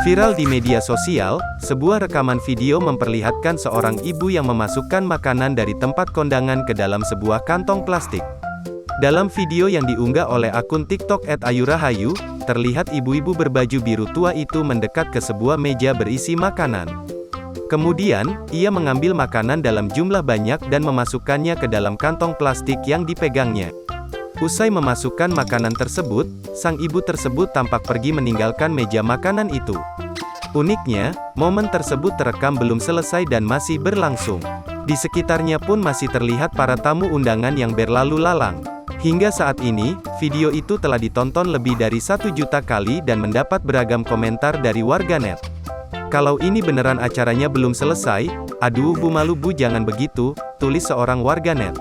Viral di media sosial, sebuah rekaman video memperlihatkan seorang ibu yang memasukkan makanan dari tempat kondangan ke dalam sebuah kantong plastik. Dalam video yang diunggah oleh akun TikTok @ayurahayu, terlihat ibu-ibu berbaju biru tua itu mendekat ke sebuah meja berisi makanan. Kemudian, ia mengambil makanan dalam jumlah banyak dan memasukkannya ke dalam kantong plastik yang dipegangnya. Usai memasukkan makanan tersebut, sang ibu tersebut tampak pergi meninggalkan meja makanan itu. Uniknya, momen tersebut terekam belum selesai dan masih berlangsung. Di sekitarnya pun masih terlihat para tamu undangan yang berlalu lalang. Hingga saat ini, video itu telah ditonton lebih dari 1 juta kali dan mendapat beragam komentar dari warganet. "Kalau ini beneran acaranya belum selesai, aduh bu malu bu jangan begitu," tulis seorang warganet.